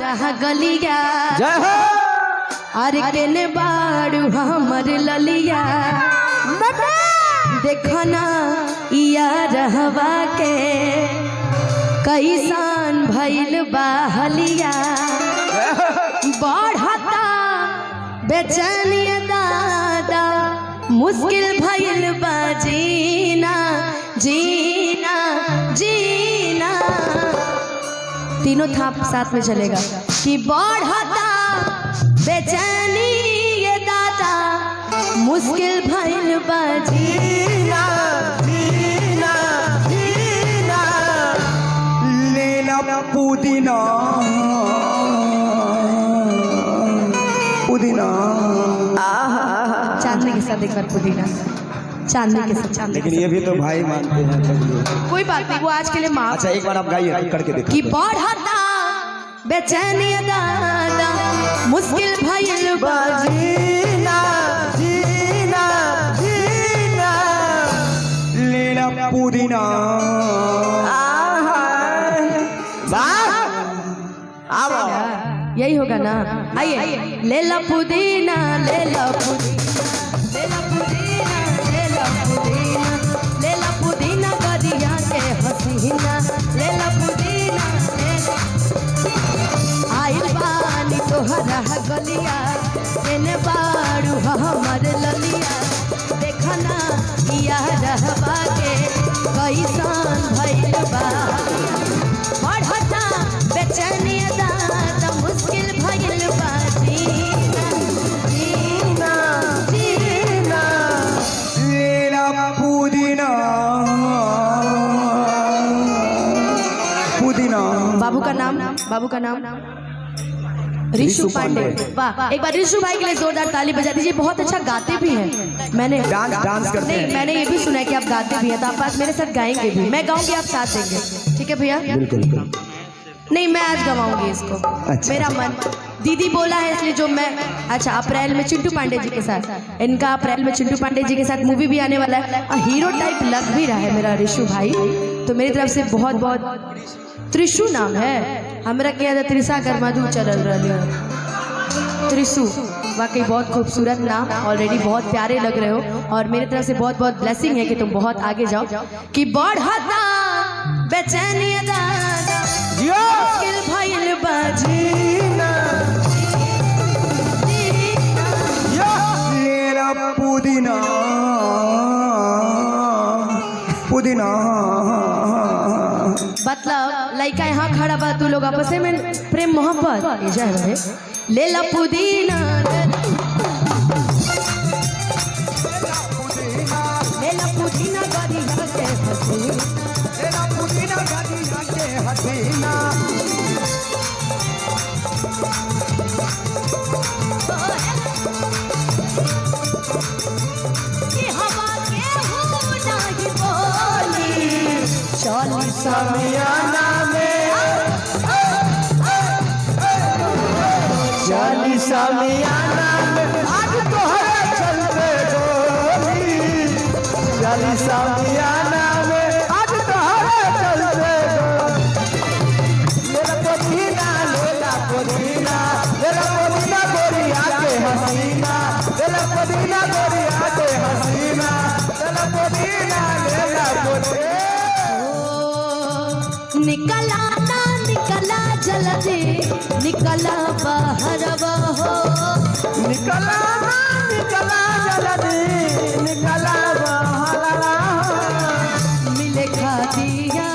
तोहरा गलिया जय हो। अरे केने बाड़ू हमर ललिया देखना इया रहवा के कैसान भइल बाहलिया बढ़ता बेचैनिया दादा मुश्किल भइल बा जीना जीना जीना। तीनों थाप साथ में चलेगा कि बढ़ता बेचैनी ये दादा मुश्किल भइल बा जीना जीना जीना लेला पुदीना पुदीना। चांदनी के साथ एक बार पुदीना चांदनी के साथ चांदनी। लेकिन ये भी तो भाई मानते हैं। कोई बात नहीं वो आज के लिए माफ। अच्छा एक बार आप गाइए करके देखो कि बढ़ता बेचैनी ये दादा मुश्किल भइल बा जीना जीना जीना लेला पुदीना। यही होगा ना। आइए ले ला पुदीना ले ला पुदीना ले ला पुदीना ले ला पुदीना ले ला पुदीना गरिया के हसीना ले ला पुदीना ले ला। आइल बानी तोहरा गलिया केने बाड़ू हमर ललिया देखना इया रहवा के कैसान भइल बा बढ़ता बेचैनी दादा मुश्किल भइल बा जीना जीना जीना लेला पुदीना पुदीना। बाबू का नाम ऋषु पांडे। वाह एक बार ऋषु भाई के लिए जोरदार ताली बजा दीजिए। बहुत अच्छा गाते भी हैं। मैंने डांस करते हैं। नहीं मैंने ये भी सुना है कि आप गाते भी हैं तो आप आज मेरे साथ गाएंगे भी। मैं गाऊंगी आप साथ देंगे ठीक है भैया? बिल्कुल। नहीं मैं आज गवाऊंगी इसको। अच्छा। मेरा मन दीदी बोला है इसलिए जो मैं। अच्छा अप्रैल में चिंटू पांडे जी के साथ इनका अप्रैल में चिंटू पांडे जी के साथ मूवी भी आने वाला है और हीरो टाइप लग भी रहा है मेरा ऋषु भाई। तो मेरी तरफ से बहुत बहुत त्रिशु नाम है हमरा क्या त्रिशा गर्माधु चल रही है त्रिशु। वाकई बहुत खूबसूरत नाम ऑलरेडी बहुत प्यारे लग रहे हो और मेरी तरफ से बहुत बहुत ब्लेसिंग है कि तुम बहुत आगे जाओ। कि बढ़ता बेचैनी दादा मुश्किल भइल बा जीना लेला पुदीना पुदीना। मतलब लड़का यहाँ खड़ा बा तू लोग आपस में प्रेम मोहब्बत है। ले ला पुदीना ले ला पुदीना गरिया के हसीना लेला पुदीना गरिया के हसीना। कि हवा के हो नाही बोली चली समियाना में चली समियाना में आज तोहरा चलते गोली। चली समियाना में आज तोहरा चलते गोली। लेला पुदीना लेला पुदीना लेला पुदीना गोरिया के हसीना लेला पुदीना गोरिया के हसीना लेला पुदीना लेला पुदीना। निकला ना निकला जल्दी निकला बाहर हो निकला ना निकला जल्दी निकला बाहर मिले खादिया